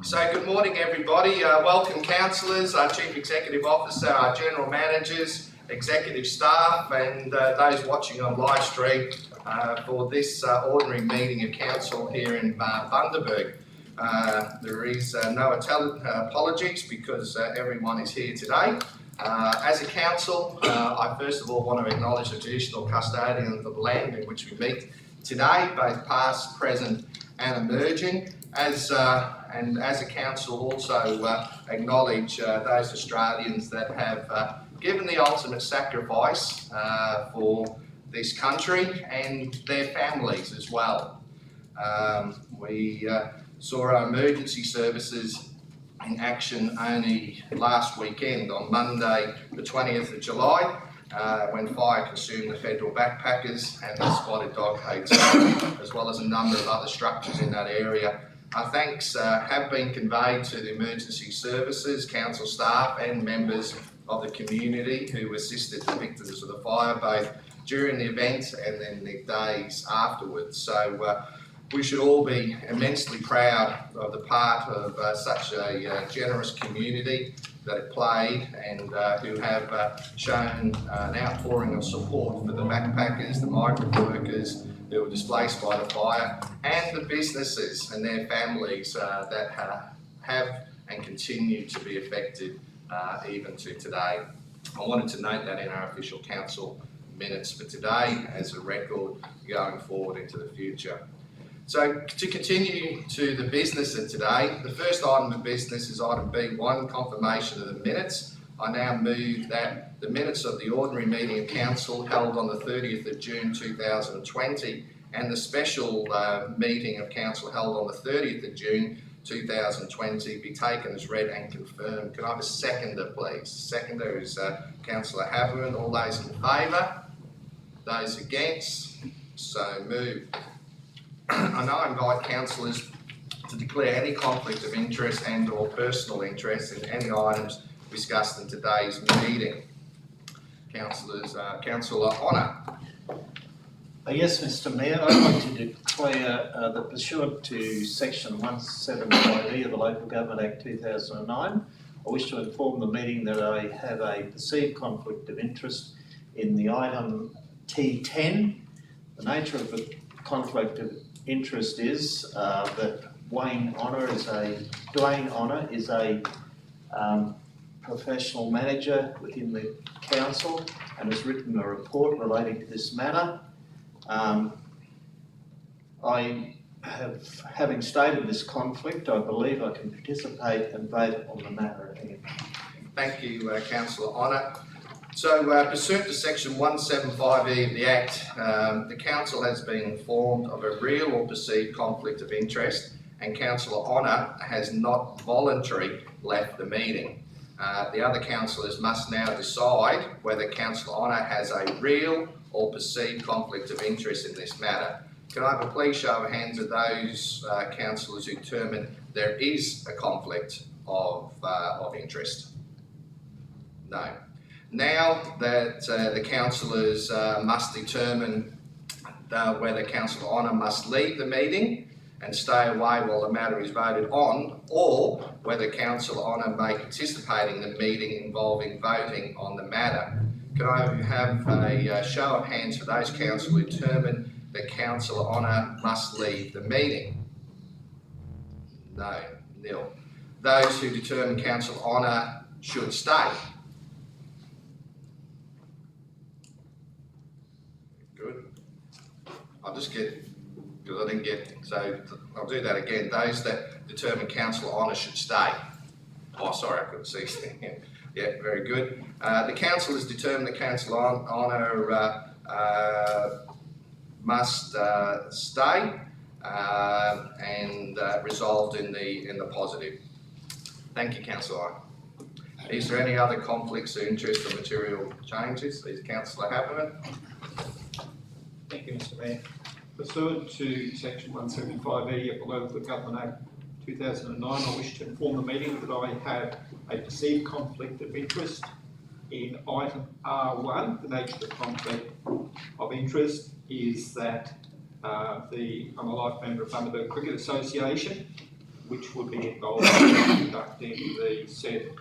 So good morning everybody, welcome councillors, our Chief Executive Officer, our General Managers, Executive Staff and those watching on live stream for this ordinary meeting of Council here in Bundaberg. There is no apologies because everyone is here today. As a council, I first of all want to acknowledge the traditional custodian of the land in which we meet today, both past, present and emerging. And as a council also acknowledge those Australians that have given the ultimate sacrifice for this country and their families as well. We saw our emergency services in action only last weekend on Monday the 20th of July when fire consumed the federal backpackers and the Spotted Dog Hotel, as well as a number of other structures in that area. Our thanks have been conveyed to the emergency services, council staff and members of the community who assisted the victims of the fire both during the event and then the days afterwards. So we should all be immensely proud of the part of such a generous community that it played and who have shown an outpouring of support for the backpackers, the migrant workers who were displaced by the fire, and the businesses and their families that have and continue to be affected even to today. I wanted to note that in our official council minutes for today as a record going forward into the future. So to continue to the business of today, the first item of business is item B1, confirmation of the minutes. I now move that the minutes of the ordinary meeting of council held on the 30th of June 2020 and the special meeting of council held on the 30th of June 2020 be taken as read and confirmed. Can I have a seconder please? Seconder is Councillor Haberman. All those in favour? Those against? So moved. I now invite councillors to declare any conflict of interest and or personal interest in any items discussed in today's meeting. Councillors, Councillor Honour. Yes, Mr Mayor, I'd like to declare that pursuant to section 175E of the Local Government Act 2009, I wish to inform the meeting that I have a perceived conflict of interest in the item T10. The nature of the conflict of interest is that Dwayne Honour is a professional manager within the council and has written a report relating to this matter. Having stated this conflict, I believe I can participate and vote on the matter again. Thank you, Councillor Honour. So, pursuant to section 175E of the Act, the Council has been informed of a real or perceived conflict of interest and Councillor Honour has not voluntarily left the meeting. The other councillors must now decide whether Councillor Honour has a real or perceived conflict of interest in this matter. Can I have a please show of hands of those councillors who determine there is a conflict of interest? No. Now that the councillors must determine whether Councillor Honour must leave the meeting and stay away while the matter is voted on, or whether Councillor Honour may participate in the meeting involving voting on the matter. Can I have a show of hands for those councillors who determine that Councillor Honour must leave the meeting? No, nil. Those who determine Councillor Honour should stay? Good. I'll just get, because I didn't get, so I'll do that again. Those that determine Councillor Honour should stay. Oh, sorry, I couldn't see. Yeah, very good. The council has determined that Councillor Honour must stay and resolved in the positive. Thank you, Councillor. Is there any other conflicts of interest or material changes? Please, Councillor Haberman. Thank you, Mr Mayor. Pursuant to section 175E of the Local Government Act 2009, I wish to inform the meeting that I have a perceived conflict of interest in item R1. The nature of the conflict of interest is that I'm a life member of Bundaberg Cricket Association. which would be involved in conducting the said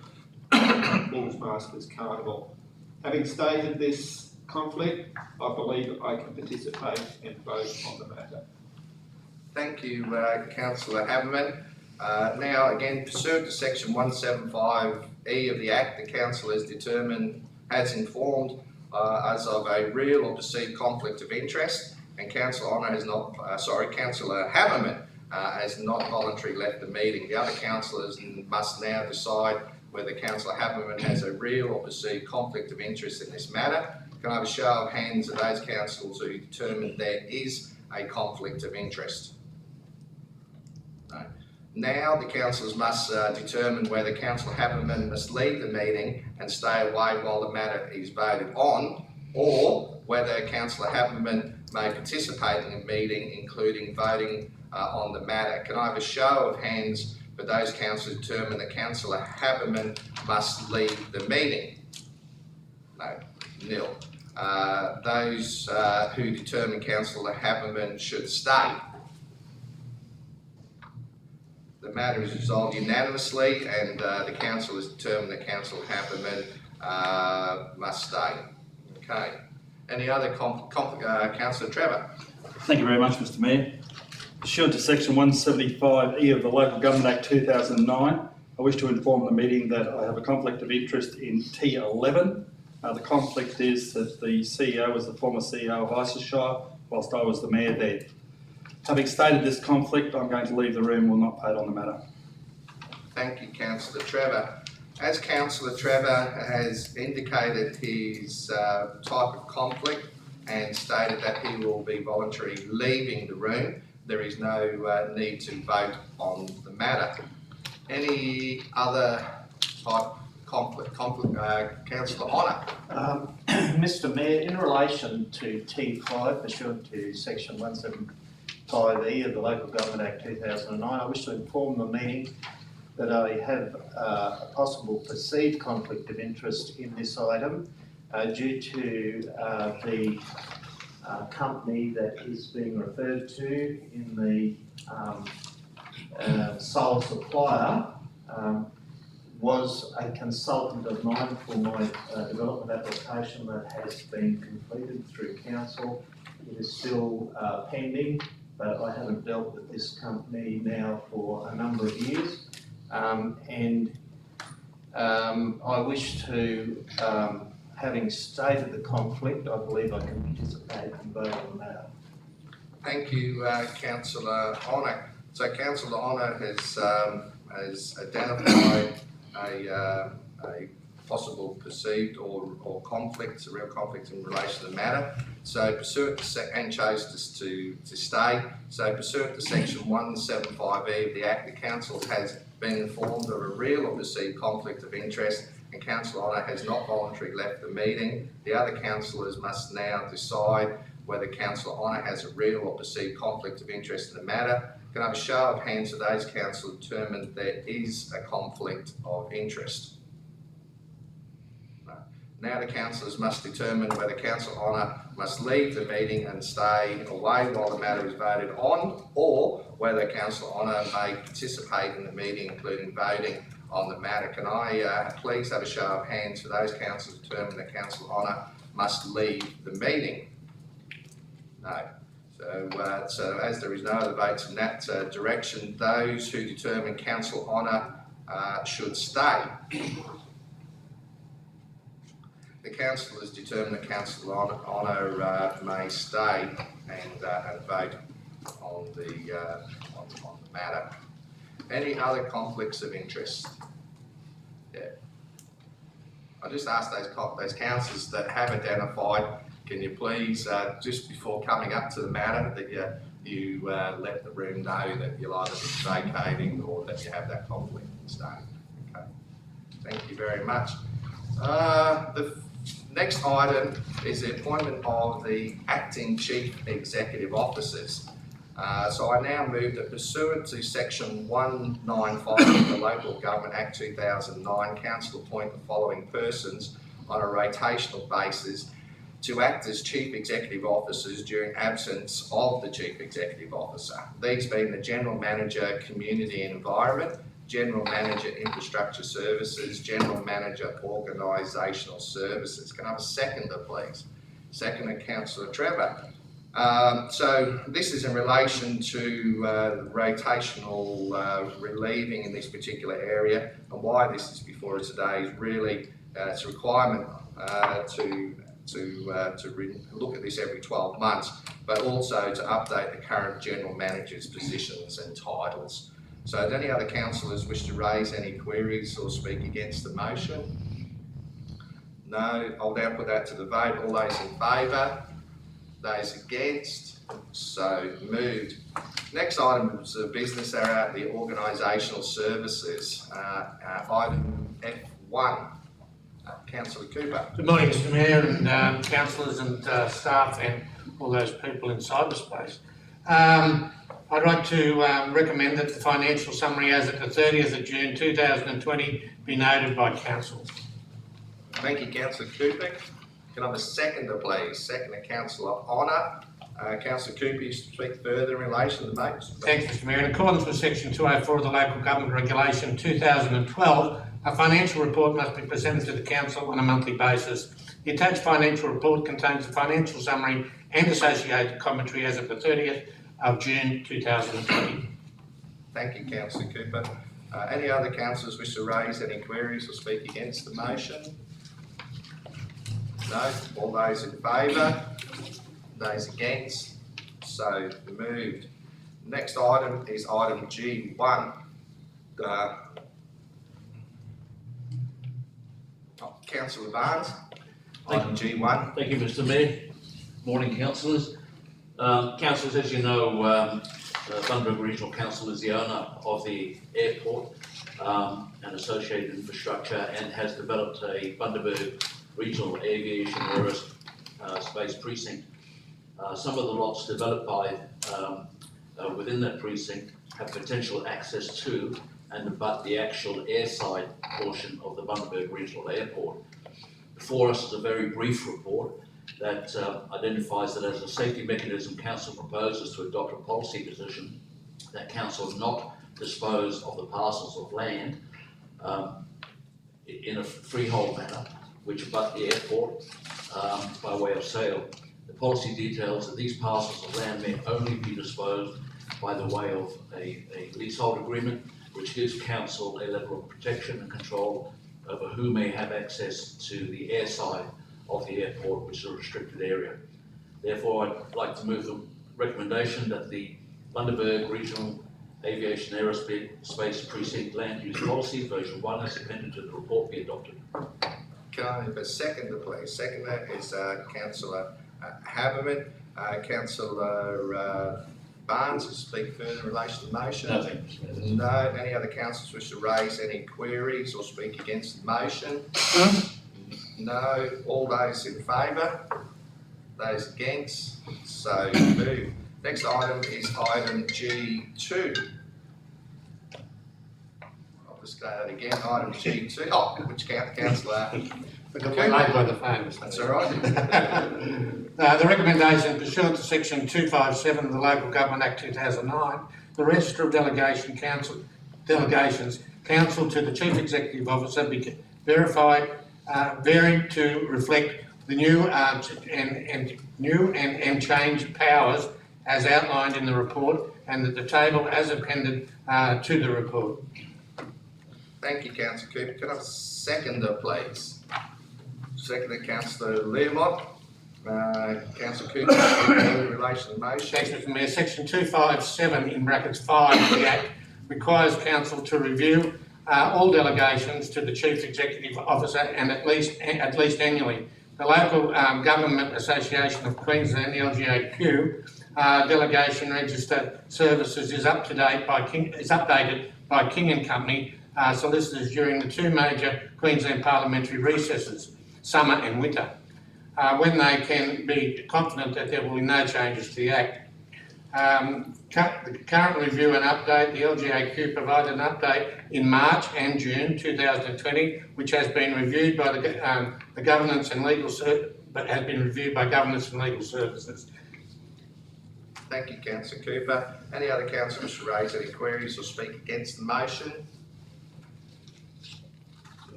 Bulls Masters Carnival. Having stated this conflict, I believe I can participate and vote on the matter. Thank you, Councillor Haberman. Now, again, pursuant to section 175E of the Act, the Council has informed us of a real or perceived conflict of interest, and Councillor Haberman has not voluntarily left the meeting. The other councillors must now decide whether Councillor Haberman has a real or perceived conflict of interest in this matter. Can I have a show of hands of those councillors who determine there is a conflict of interest? No. Now the councillors must determine whether Councillor Haberman must leave the meeting and stay away while the matter is voted on, or whether Councillor Haberman may participate in the meeting, including voting on the matter. Can I have a show of hands for those councillors who determine that Councillor Haberman must leave the meeting? No, nil. Those who determine Councillor Haberman should stay. The matter is resolved unanimously, and the council has determined that Councillor Haberman must stay. Okay. Any other Councillor Trevor? Thank you very much, Mr. Mayor. Pursuant to section 175E of the Local Government Act 2009, I wish to inform the meeting that I have a conflict of interest in T11. The conflict is that the CEO was the former CEO of Isershire, whilst I was the mayor there. Having stated this conflict, I'm going to leave the room and will not vote on the matter. Thank you, Councillor Trevor. As Councillor Trevor has indicated his type of conflict and stated that he will be voluntarily leaving the room, there is no need to vote on the matter. Any other type of conflict? Councillor Honour. Mr. Mayor, in relation to T5, pursuant to section 175E of the Local Government Act 2009, I wish to inform the meeting that I have a possible perceived conflict of interest in this item due to the company that is being referred to in the sole supplier was a consultant of mine for my development application that has been completed through council. It is still pending, but I haven't dealt with this company now for a number of years. I wish to, having stated the conflict, I believe I can participate and vote on the matter. Thank you, Councillor Honour. So Councillor Honour has identified a possible perceived or conflict, a real conflict in relation to the matter. So pursuant to and chose to stay. So pursuant to section 175E of the Act, the Council has been informed of a real or perceived conflict of interest, and Councillor Honour has not voluntarily left the meeting. The other councillors must now decide whether Councillor Honour has a real or perceived conflict of interest in the matter. Can I have a show of hands for those councillors who determine there is a conflict of interest? No. Now the councillors must determine whether Councillor Honour must leave the meeting and stay away while the matter is voted on, or whether Councillor Honour may participate in the meeting, including voting on the matter. Can I please have a show of hands for those councillors who determine that Councillor Honour must leave the meeting? No. So as there is no other votes in that direction, those who determine Councillor Honour should stay. The councillors determine that Councillor Honour may stay and vote on the matter. Any other conflicts of interest? Yeah. I just ask those councillors that have identified, can you please, just before coming up to the matter, that you let the room know that you'll either be vacating or that you have that conflict and staying. Okay. Thank you very much. The next item is the appointment of the acting chief executive officers. So I now move that pursuant to section 195 of the Local Government Act 2009, Council appoint the following persons on a rotational basis to act as Chief Executive Officers during absence of the Chief Executive Officer. These being the General Manager, Community and Environment, General Manager, Infrastructure Services, General Manager, Organisational Services. Can I have a seconder, please? Seconder, Councillor Trevor. So this is in relation to rotational relieving in this particular area, and why this is before us today is really it's a requirement to look at this every 12 months, but also to update the current general manager's positions and titles. So do any other councillors wish to raise any queries or speak against the motion? No, I'll now put that to the vote. All those in favour? Those against? So moved. Next items of business are at the organisational services. Item F1. Councillor Cooper. Good morning, Mr Mayor and councillors and staff and all those people in cyberspace. I'd like to recommend that the financial summary as at the 30th of June 2020 be noted by council. Thank you, Councillor Cooper. Can I have a seconder, please? Seconder, Councillor Honour. Councillor Cooper, you speak further in relation to the matters. Thanks, Mr Mayor. In accordance with section 204 of the Local Government Regulation 2012, a financial report must be presented to the council on a monthly basis. The attached financial report contains the financial summary and associated commentary as of the 30th of June 2020. Thank you, Councillor Cooper. Any other councillors wish to raise any queries or speak against the motion? No? All those in favour? Those against? So moved. Next item is item G1. Councillor Barnes, item G1. Thank you, Mr Mayor. Morning, councillors. Councillors, as you know, Bundaberg Regional Council is the owner of the airport and associated infrastructure, and has developed a Bundaberg Regional Aviation Aerospace Precinct. Some of the lots developed by within that precinct have potential access to and abut the actual airside portion of the Bundaberg Regional Airport. Before us is a very brief report that identifies that as a safety mechanism, council proposes to adopt a policy position that council not dispose of the parcels of land in a freehold manner which abut the airport by way of sale. The policy details that these parcels of land may only be disposed by the way of a leasehold agreement, which gives council a level of protection and control over who may have access to the air side of the airport, which is a restricted area. Therefore, I'd like to move the recommendation that the Bundaberg Regional Aviation Aerospace Precinct Land Use Policy version 1 as appended to the report be adopted. Can I have a seconder, please? Seconder is Councillor Haberman. Councillor Barnes to speak further in relation to the motion? Nothing. No. Any other councillors wish to raise any queries or speak against the motion? No. All those in favour? Those against? So moved. Next item is item G2. I'll just go that again. Item G2. Oh, which councillor? I got my name by the phone. That's all right. The recommendation pursuant to section 257 of the Local Government Act 2009, the Register of Delegations council to the Chief Executive Officer be verified, varied to reflect the new and changed powers as outlined in the report, and that the table as appended to the report. Thank you, Councillor Cooper. Can I have a seconder, please? Seconder, Councillor Learmont. Councillor Cooper, in relation to the motion. Thanks, Mr Mayor. Section 257 in brackets 5 of the Act requires council to review all delegations to the Chief Executive Officer and at least annually. The Local Government Association of Queensland, the LGAQ, delegation register services is updated by King and Company solicitors during the two major Queensland parliamentary recesses, summer and winter, when they can be confident that there will be no changes to the Act. The current review and update, the LGAQ provided an update in March and June 2020, which has been reviewed by the Governance and Legal but has been reviewed by Governance and Legal Services. Thank you, Councillor Cooper. Any other councillors to raise any queries or speak against the motion?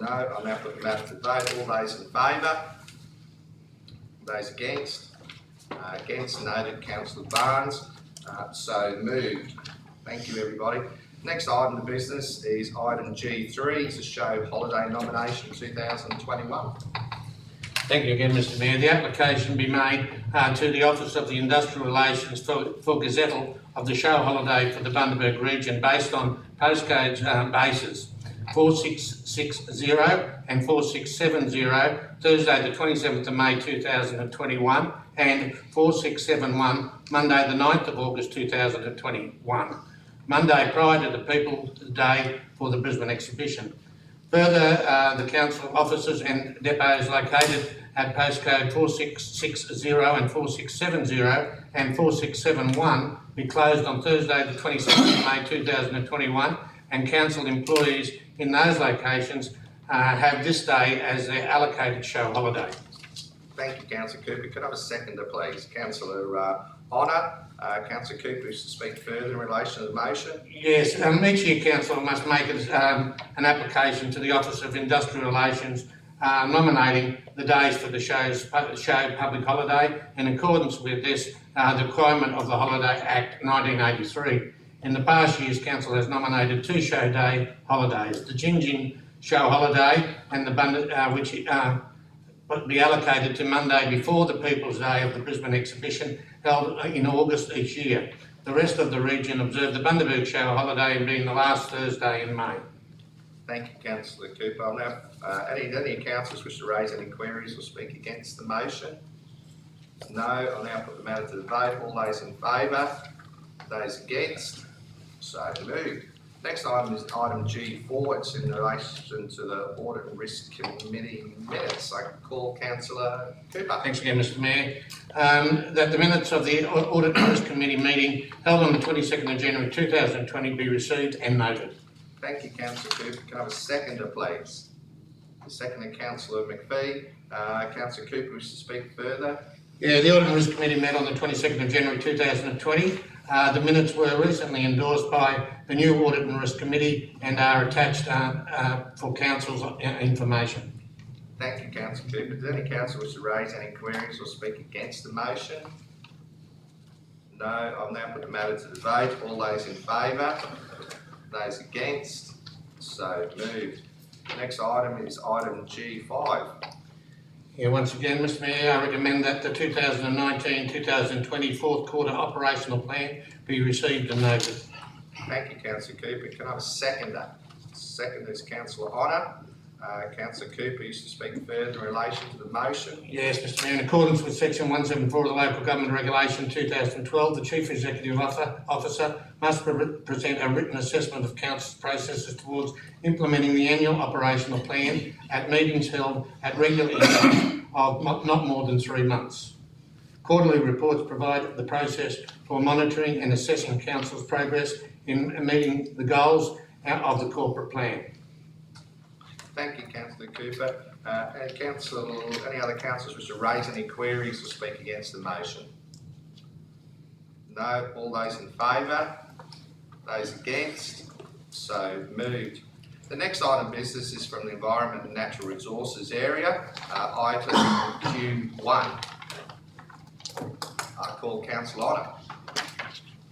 No, I'll now put the matter to vote. All those in favour? Those against? Against noted, Councillor Barnes. So moved. Thank you, everybody. Next item of business is item G3, it's a show holiday nomination 2021. Thank you again, Mr Mayor. The application be made to the Office of the Industrial Relations for gazettal of the show holiday for the Bundaberg region based on postcodes basis 4660 and 4670, Thursday the 27th of May 2021 and 4671, Monday the 9th of August 2021. Monday prior to the People's Day for the Brisbane exhibition. Further, the council offices and depots located at postcode 4660 and 4670 and 4671 be closed on Thursday the 22nd of May 2021, and council employees in those locations have this day as their allocated show holiday. Thank you, Councillor Cooper. Could I have a seconder, please? Councillor Honour. Councillor Cooper is to speak further in relation to the motion. Yes, each year council must make an application to the Office of Industrial Relations nominating the days for the show public holiday in accordance with this, the requirement of the Holiday Act 1983. In the past years, council has nominated 2 show day holidays, the Gingin show holiday and the which would be allocated to Monday before the People's Day of the Brisbane exhibition held in August each year. The rest of the region observe the Bundaberg show holiday being the last Thursday in May. Thank you, Councillor Cooper. I'll now, any councillors wish to raise any queries or speak against the motion? No, I'll now put the matter to the vote. All those in favour? Those against? So moved. Next item is item G4. It's in relation to the Audit and Risk Committee minutes. I call Councillor Cooper. Thanks again, Mr Mayor. That the minutes of the Audit and Risk Committee meeting held on the 22nd of January 2020 be received and noted. Thank you, Councillor Cooper. Can I have a seconder, please? The seconder, Councillor McPhee. Councillor Cooper wishes to speak further. Yeah, the Audit and Risk Committee met on the 22nd of January 2020. The minutes were recently endorsed by the new Audit and Risk Committee and are attached for Council's information. Thank you, Councillor Cooper. Does any councillor wish to raise any queries or speak against the motion? No, I'll now put the matter to the vote. All those in favour? Those against? So moved. Next item is item G5. Yeah, once again, Mr Mayor, I recommend that the 2019-2020 fourth quarter operational plan be received and noted. Thank you, Councillor Cooper. Can I have a seconder? Seconder is Councillor Honour. Councillor Cooper used to speak further in relation to the motion. Yes, Mr Mayor, in accordance with section 174 of the Local Government Regulation 2012, the Chief Executive Officer must present a written assessment of Council's processes towards implementing the annual operational plan at meetings held at regular intervals of not more than 3 months. Quarterly reports provide the process for monitoring and assessing Council's progress in meeting the goals of the corporate plan. Thank you, Councillor Cooper. Any other councillors wish to raise any queries or speak against the motion? No. All those in favour? Those against? So moved. The next item of business is from the Environment and Natural Resources area, item Q1. I call Councillor Honour.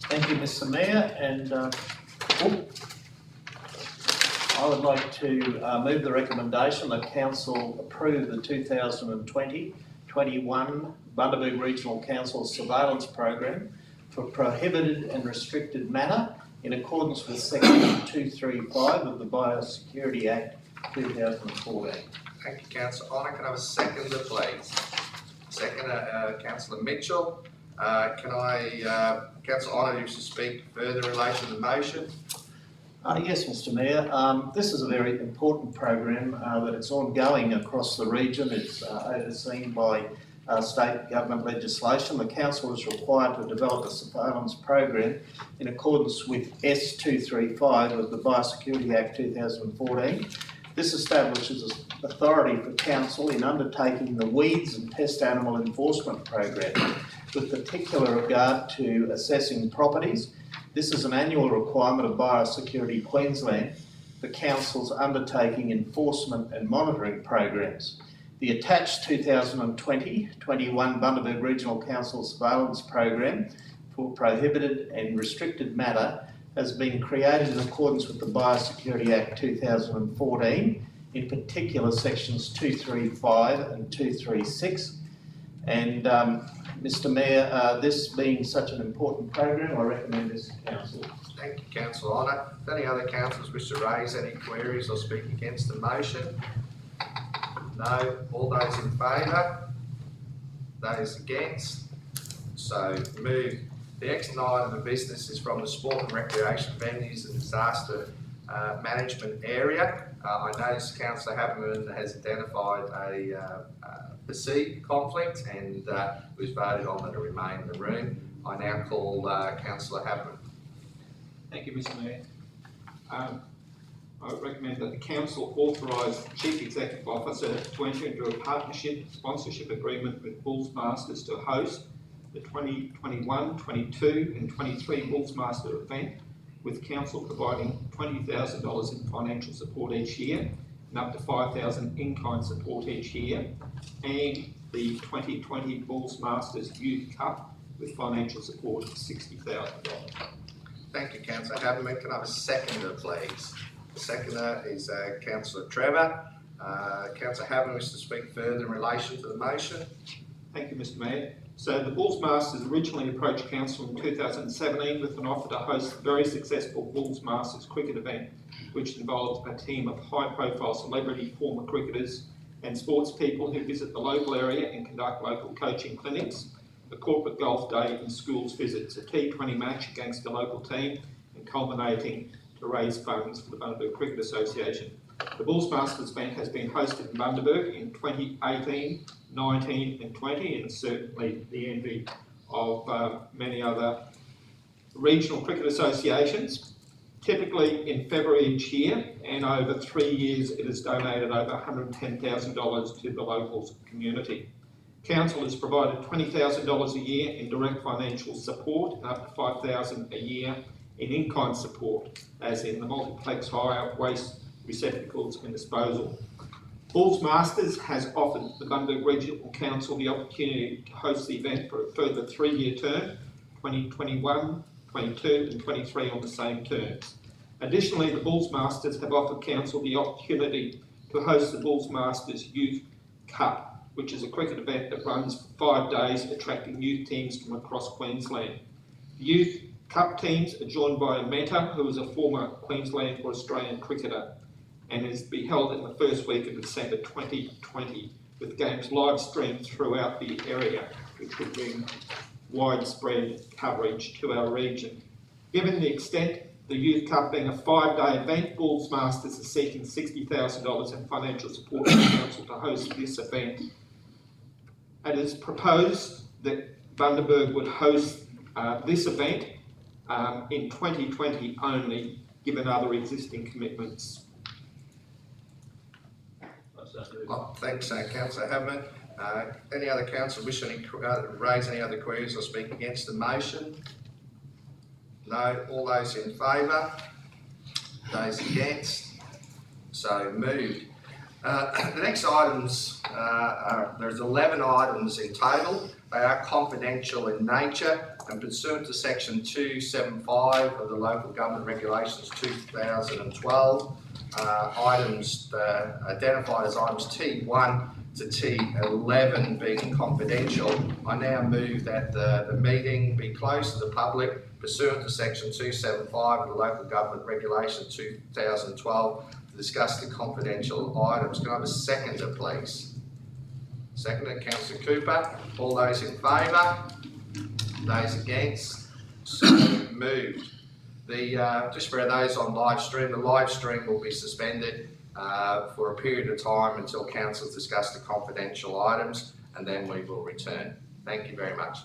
Thank you, Mr Mayor, and I would like to move the recommendation that Council approve the 2020-21 Bundaberg Regional Council Surveillance Program for prohibited and restricted matter in accordance with section 235 of the Biosecurity Act 2014. Thank you, Councillor Honour. Can I have a seconder, please? Seconder, Councillor Mitchell. Councillor Honour, you to speak further in relation to the motion? Yes, Mr Mayor. This is a very important program that it's ongoing across the region. It's overseen by state government legislation. The council is required to develop a surveillance program in accordance with S235 of the Biosecurity Act 2014. This establishes authority for council in undertaking the weeds and pest animal enforcement program, with particular regard to assessing properties. This is an annual requirement of Biosecurity Queensland for councils undertaking enforcement and monitoring programs. The attached 2020-21 Bundaberg Regional Council Surveillance Program for prohibited and restricted matter has been created in accordance with the Biosecurity Act 2014, in particular sections 235 and 236. And Mr Mayor, this being such an important program, I recommend this to council. Thank you, Councillor Honour. If any other councillors wish to raise any queries or speak against the motion? No. All those in favour? Those against? So moved. The next item of business is from the Sport and Recreation Venues and Disaster Management Area. I notice Councillor Haberman has identified a perceived conflict and was voted on that to remain in the room. I now call Councillor Haberman. Thank you, Mr Mayor. I would recommend that the council authorise the Chief Executive Officer to enter into a partnership sponsorship agreement with Bulls Masters to host the 2021, 22 and 23 Bulls Master event, with council providing $20,000 in financial support each year and up to $5,000 in-kind support each year, and the 2020 Bulls Masters Youth Cup with financial support of $60,000. Thank you, Councillor Haberman. Can I have a seconder, please? The seconder is Councillor Trevor. Councillor Haberman wishes to speak further in relation to the motion. Thank you, Mr Mayor. So the Bulls Masters originally approached council in 2017 with an offer to host a very successful Bulls Masters cricket event, which involved a team of high-profile celebrity former cricketers and sports people who visit the local area and conduct local coaching clinics, a corporate golf day and schools visits, a T20 match against a local team, and culminating to raise funds for the Bundaberg Cricket Association. The Bulls Masters event has been hosted in Bundaberg in 2018, 19 and 20, and certainly the envy of many other regional cricket associations. Typically in February each year, and over 3 years it has donated over $110,000 to the local community. Council has provided $20,000 a year in direct financial support and up to $5,000 a year in-kind support, as in the multiplex hire, waste receptacles and disposal. Bulls Masters has offered the Bundaberg Regional Council the opportunity to host the event for a further 3-year term, 2021, 22 and 23 on the same terms. Additionally, the Bulls Masters have offered Council the opportunity to host the Bulls Masters Youth Cup, which is a cricket event that runs for 5 days, attracting youth teams from across Queensland. The Youth Cup teams are joined by a mentor who is a former Queensland or Australian cricketer, and is to be held in the first week of December 2020, with games live streamed throughout the area, which would bring widespread coverage to our region. Given the extent the Youth Cup being a 5-day event, Bulls Masters are seeking $60,000 in financial support from the council to host this event. It is proposed that Bundaberg would host this event in 2020 only, given other existing commitments. Oh, thanks, Councillor Haberman. Any other councillor wishing to raise any other queries or speak against the motion? No. All those in favour? Those against? So moved. The next items, there's 11 items in total. They are confidential in nature and pursuant to section 275 of the Local Government Regulations 2012. Items identified as items T1 to T11 being confidential. I now move that the meeting be closed to the public pursuant to section 275 of the Local Government Regulation 2012 to discuss the confidential items. Can I have a seconder, please? Seconder, Councillor Cooper. All those in favour? Those against? So moved. Just for those on live stream, the live stream will be suspended for a period of time until council's discuss the confidential items, and then we will return. Thank you very much.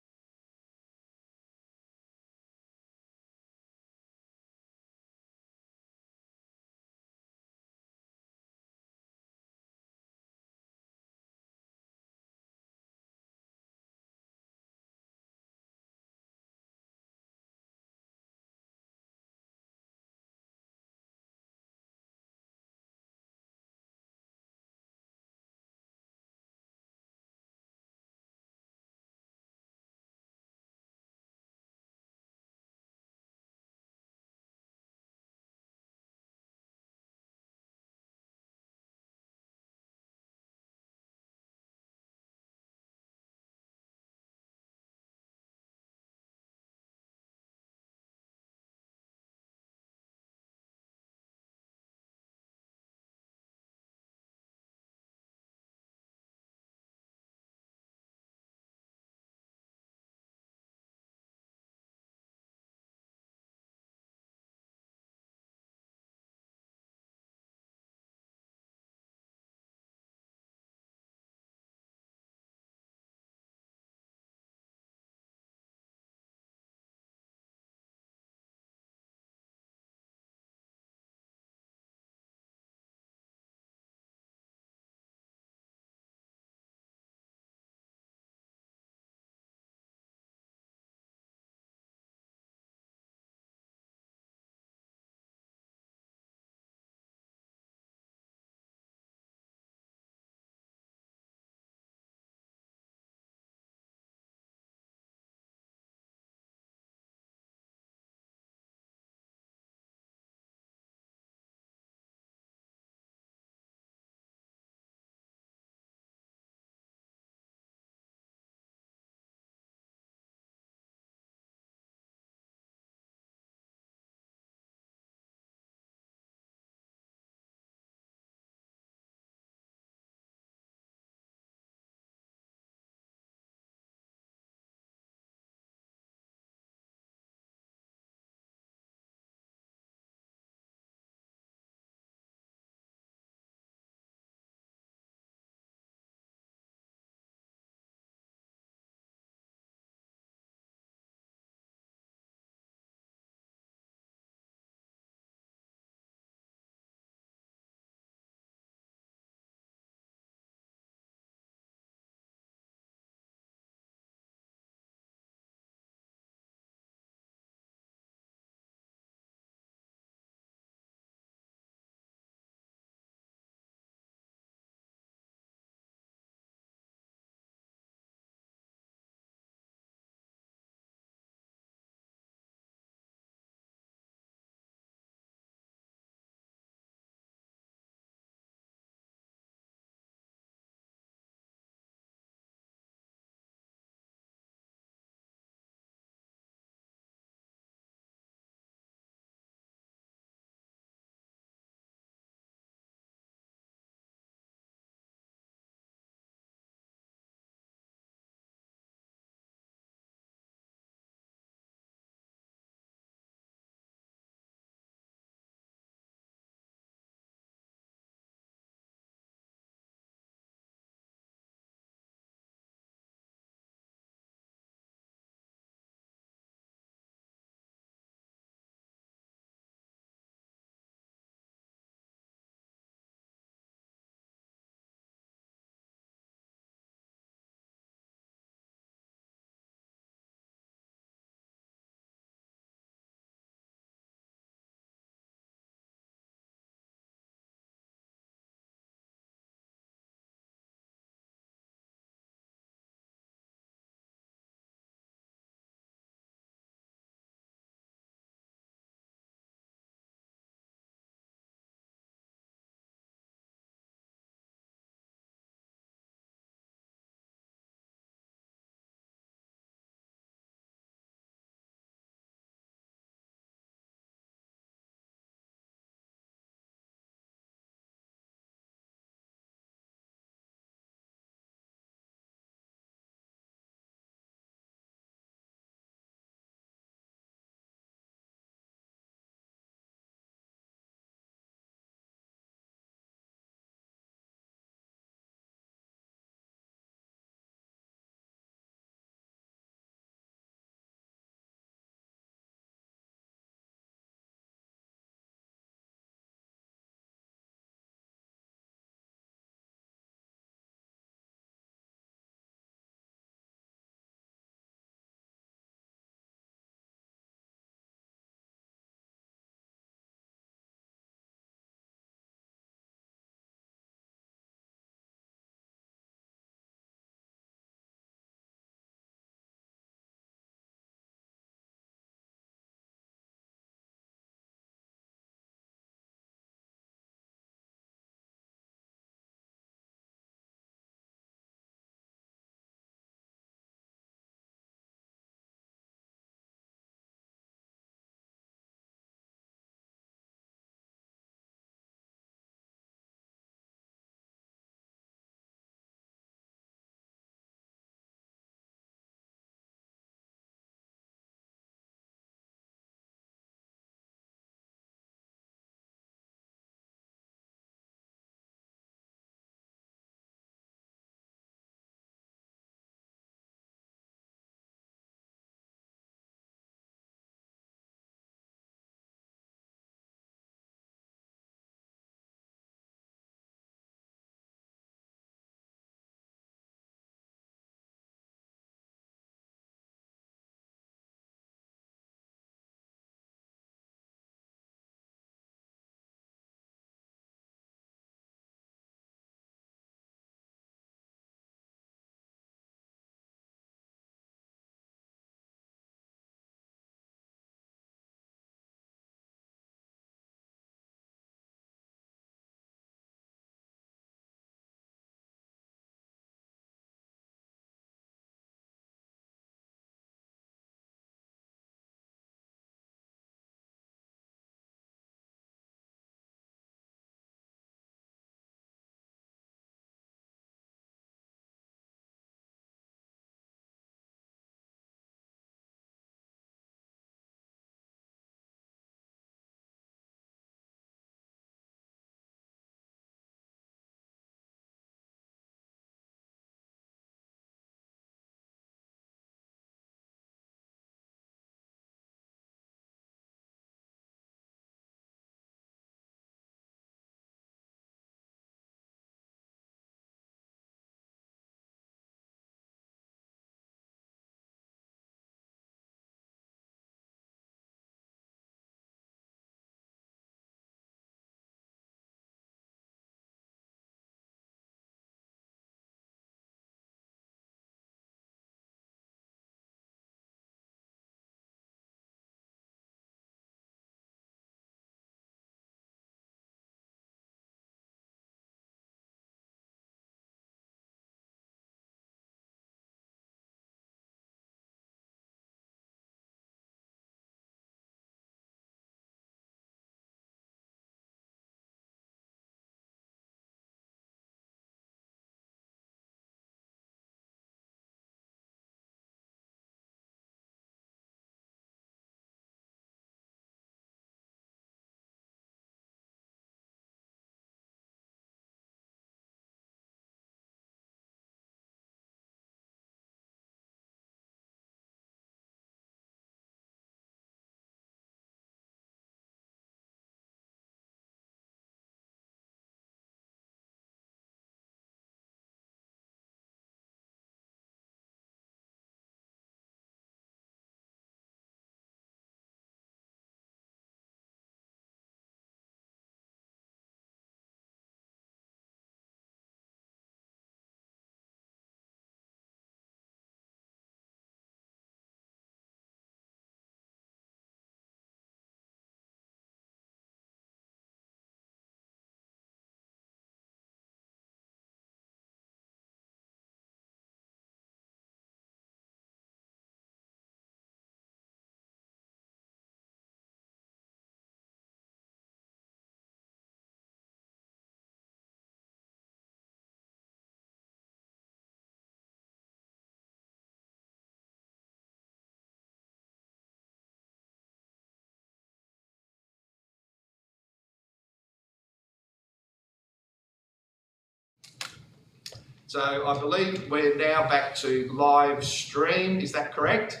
So I believe we're now back to live stream, is that correct?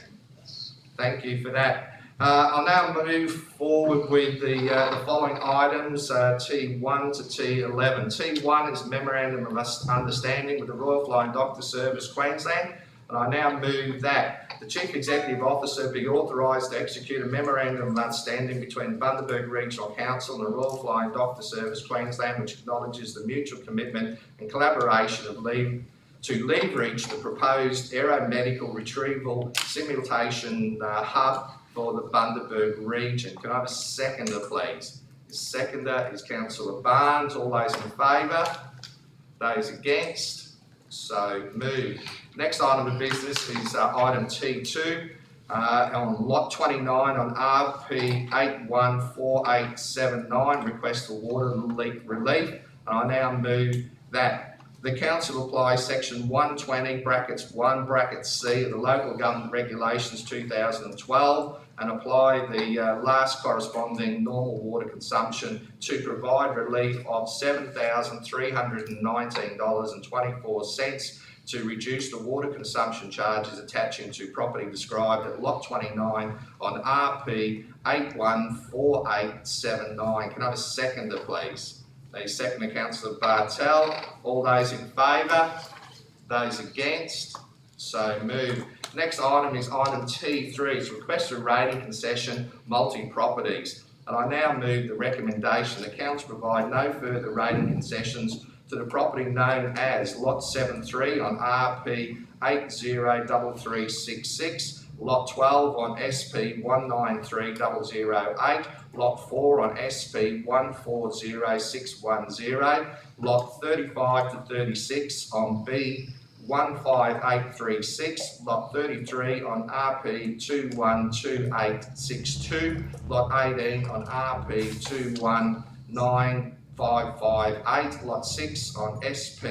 Thank you for that. I'll now move forward with the following items, T1 to T11. T1 is Memorandum of Understanding with the Royal Flying Doctor Service Queensland, and I now move that the Chief Executive Officer be authorised to execute a Memorandum of Understanding between Bundaberg Regional Council and the Royal Flying Doctor Service Queensland, which acknowledges the mutual commitment and collaboration of to leverage the proposed aeromedical retrieval simulation hub for the Bundaberg region. Can I have a seconder, please? The seconder is Councillor Barnes. All those in favour? Those against? So moved. Next item of business is item T2 on lot 29 on RP 814879, request for water leak relief. And I now move that the council applies section 120 brackets 1 bracket C of the Local Government Regulations 2012 and apply the last corresponding normal water consumption to provide relief of $7,319.24 to reduce the water consumption charges attaching to property described at lot 29 on RP 814879. Can I have a seconder, please? The seconder, Councillor Bartel. All those in favour? Those against? So moved. Next item is item T3. It's request for rating concession multi-properties. And I now move the recommendation the council provide no further rating concessions to the property known as Lot 73 on RP 803366, Lot 12 on SP 193008, Lot 4 on SP 140610, Lot 35 to 36 on B 15836, Lot 33 on RP 212862, Lot 18 on RP 219558, Lot 6 on SP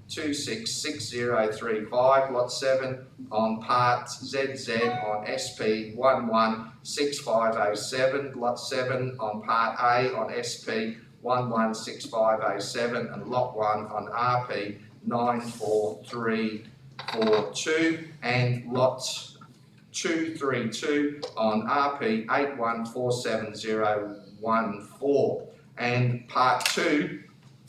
266035, Lot 7 on Part ZZ on SP 116507, Lot 7 on Part A on SP 116507, and Lot 1 on RP 94342, and Lot 232 on RP 814714. And Part 2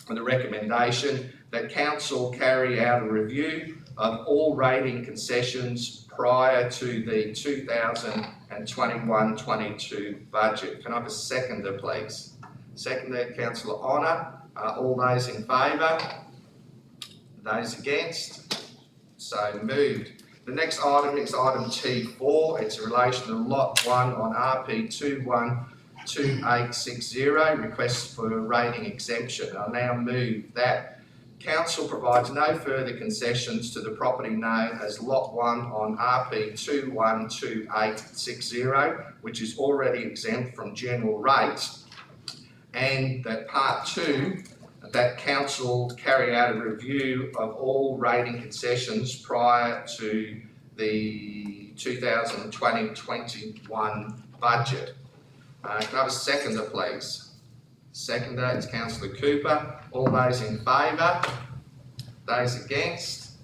of the recommendation that council carry out a review of all rating concessions prior to the 2021-22 budget. Can I have a seconder, please? Seconder, Councillor Honour. All those in favour? Those against? So moved. The next item is item T4. It's in relation to Lot 1 on RP 212860, request for a rating exemption. I now move that council provides no further concessions to the property known as Lot 1 on RP 212860, which is already exempt from general rates, and that Part 2, that council carry out a review of all rating concessions prior to the 2020-21 budget. Can I have a seconder, please? Seconder is Councillor Cooper. All those in favour? Those against?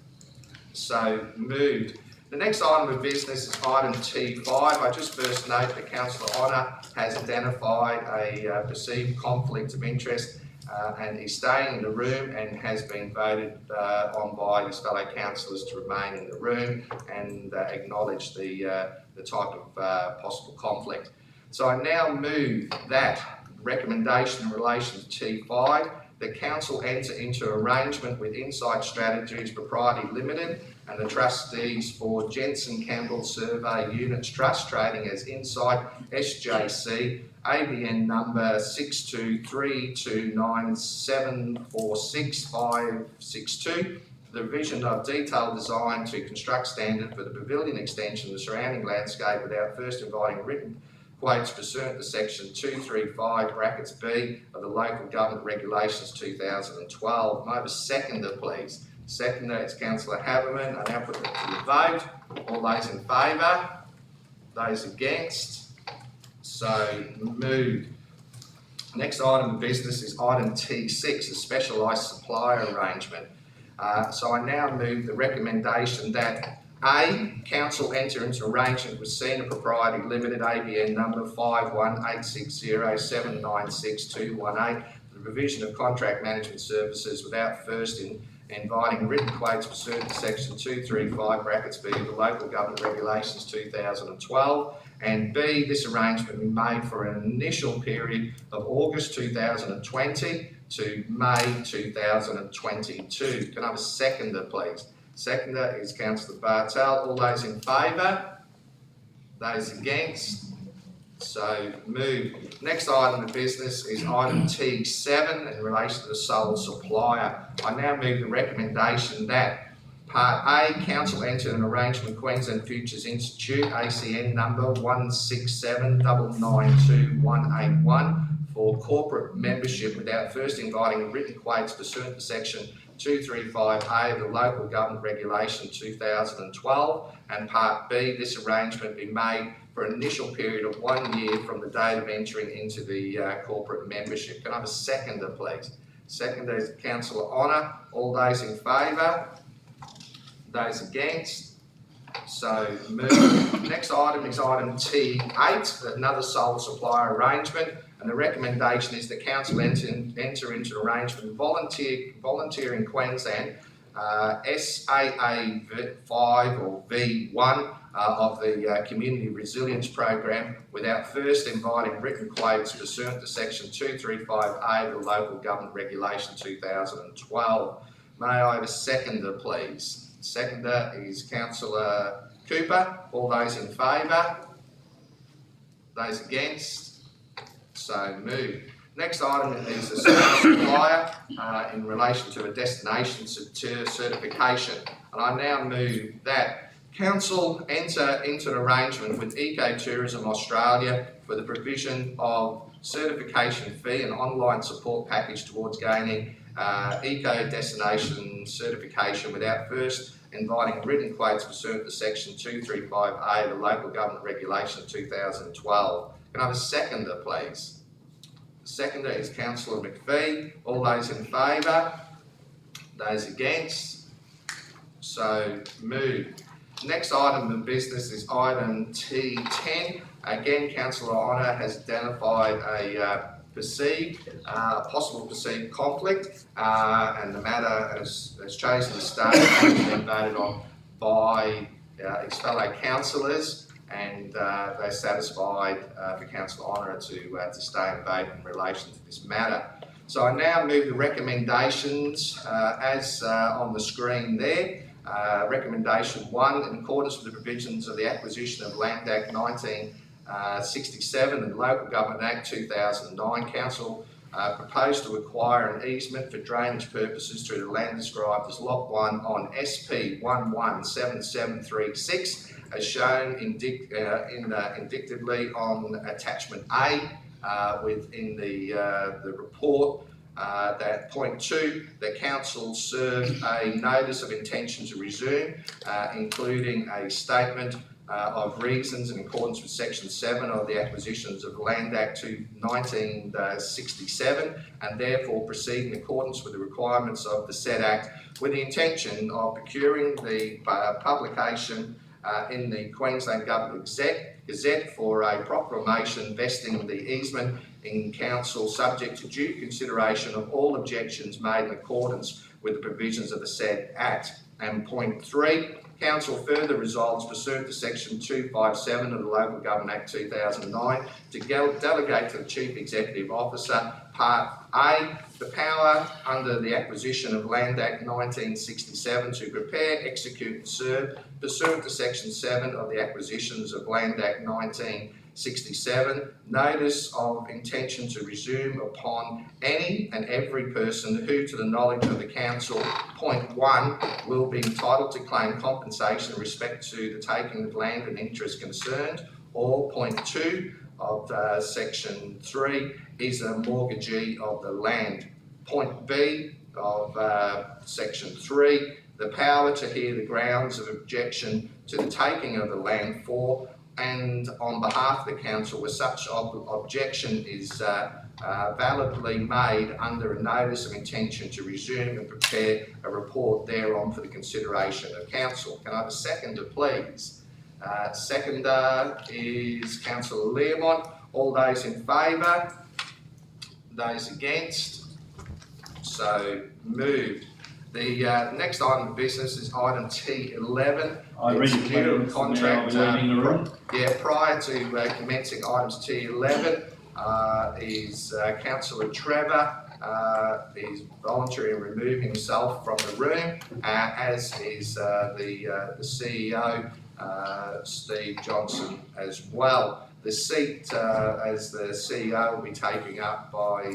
So moved. The next item of business is item T5. I just first note that Councillor Honour has identified a perceived conflict of interest and is staying in the room and has been voted on by his fellow councillors to remain in the room and acknowledge the type of possible conflict. So I now move that recommendation in relation to T5, the council enter into arrangement with Insight Strategies Proprietary Limited and the trustees for Jensen Campbell Survey Units Trust, trading as Insight SJC, ABN number 623297466562, the revision of detailed design to construct standard for the pavilion extension of the surrounding landscape without first inviting written quotes pursuant to section 235 brackets B of the Local Government Regulations 2012. May I have a seconder, please? Seconder is Councillor Haberman. I now put it to the vote. All those in favour? Those against? So moved. Next item of business is item T6, a specialised supplier arrangement. So I now move the recommendation that A, council enter into arrangement with Senior Propriety Limited, ABN number 518607962218, for the provision of contract management services without first inviting written quotes pursuant to section 235 brackets B of the Local Government Regulations 2012, and B, this arrangement be made for an initial period of August 2020 to May 2022. Can I have a seconder, please? Seconder is Councillor Bartel. All those in favour? Those against? So moved. Next item of business is item T7 in relation to the sole supplier. I now move the recommendation that Part A, council enter an arrangement with Queensland Futures Institute, ACN number 167992181, for corporate membership without first inviting written quotes pursuant to section 235A of the Local Government Regulation 2012, and Part B, this arrangement be made for an initial period of 1 year from the date of entering into the corporate membership. Can I have a seconder, please? Seconder is Councillor Honour. All those in favour? Those against? So moved. Next item is item T8, another sole supplier arrangement, and the recommendation is that council enter into arrangement with Volunteering Queensland, SAA 5 or V1 of the Community Resilience Program without first inviting written quotes pursuant to section 235A of the Local Government Regulation 2012. May I have a seconder, please? Seconder is Councillor Cooper. All those in favour? Those against? So moved. Next item is the service supplier in relation to a destination certification. And I now move that council enter into an arrangement with Ecotourism Australia for the provision of certification fee and online support package towards gaining eco destination certification without first inviting written quotes pursuant to section 235A of the Local Government Regulation 2012. Can I have a seconder, please? The seconder is Councillor McPhee. All those in favour? Those against? So moved. Next item of business is item T10. Again, Councillor Honour has identified a possible perceived conflict, and the matter has chosen to stay and been voted on by its fellow councillors, and they're satisfied for Councillor Honour to stay and vote in relation to this matter. So I now move the recommendations as on the screen there. Recommendation 1, in accordance with the provisions of the Acquisition of Land Act 1967 and the Local Government Act 2009, Council proposed to acquire an easement for drainage purposes through the land described as Lot 1 on SP 117736, as shown indicatively on Attachment A within the report. That point 2, the council served a notice of intention to resume, including a statement of reasons in accordance with section 7 of the Acquisitions of Land Act 1967, and therefore proceed in accordance with the requirements of the said Act, with the intention of procuring the publication in the Queensland Government Gazette for a proclamation vesting the easement in council, subject to due consideration of all objections made in accordance with the provisions of the said Act. And point 3, council further resolves pursuant to section 257 of the Local Government Act 2009 to delegate to the Chief Executive Officer, Part A, the power under the Acquisition of Land Act 1967 to prepare, execute and serve pursuant to section 7 of the Acquisitions of Land Act 1967, notice of intention to resume upon any and every person who, to the knowledge of the council, point 1, will be entitled to claim compensation in respect to the taking of land and interest concerned, or point 2 of section 3 is a mortgagee of the land. Point B of section 3, the power to hear the grounds of objection to the taking of the land for and on behalf of the council where such objection is validly made under a notice of intention to resume and prepare a report thereon for the consideration of council. Can I have a seconder, please? Seconder is Councillor Learmont. All those in favour? Those against? So moved. The next item of business is item T11. I read It's your renewal of contract, contract. now I'll be leaving the room. Yeah, prior to commencing items T11 is Councillor Trevor is volunteering removing himself from the room, as is the CEO, Steve Johnson, as well. The seat as the CEO will be taken up by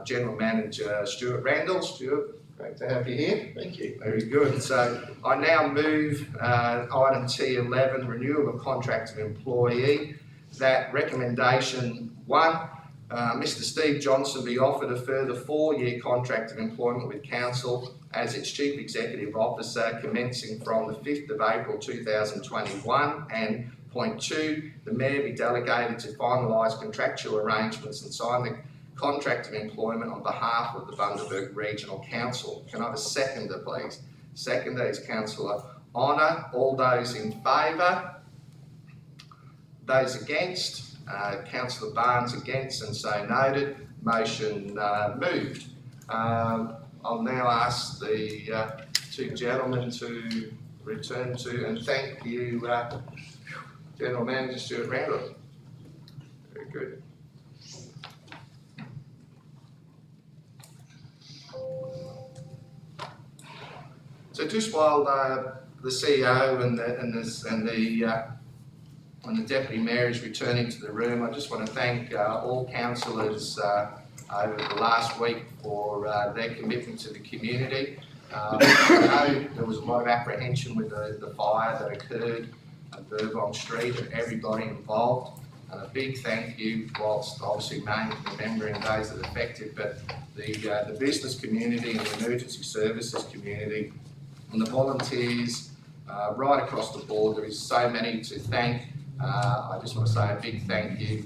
General Manager Stuart Randall. Stuart, great to have you here. Thank you. Very good. So I now move item T11, renewal of contract of employee. That recommendation 1, Mr. Steve Johnson be offered a further 4-year contract of employment with Council as its Chief Executive Officer commencing from the 5th of April 2021, and point 2, the Mayor be delegated to finalise contractual arrangements and sign the contract of employment on behalf of the Bundaberg Regional Council. Can I have a seconder, please? Seconder is Councillor Honour. All those in favour? Those against? Councillor Barnes against, and so noted. Motion moved. I'll now ask the 2 gentlemen to return to, and thank you, General Manager Stuart Randall. Very good. So just while the CEO and the Deputy Mayor is returning to the room, I just want to thank all councillors over the last week for their commitment to the community. I know there was a lot of apprehension with the fire that occurred at Burgong Street, and everybody involved. And a big thank you, whilst obviously remembering those that are affected, but the business community and the emergency services community and the volunteers right across the board. There is so many to thank. I just want to say a big thank you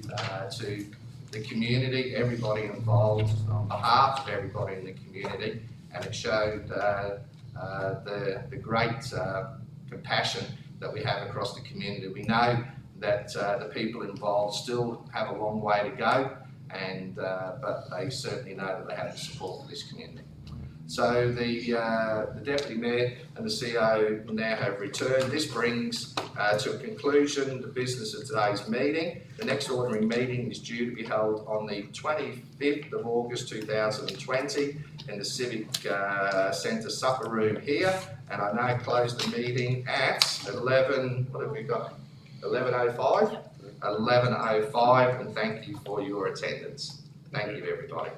to the community, everybody involved, on behalf of everybody in the community, and it showed the great compassion that we have across the community. We know that the people involved still have a long way to go, and but they certainly know that they have the support of this community. So the Deputy Mayor and the CEO now have returned. This brings to a conclusion the business of today's meeting. The next ordinary meeting is due to be held on the 25th of August 2020 in the Civic Centre supper room here. And I now close the meeting at 11:05, and thank you for your attendance. Thank you, everybody.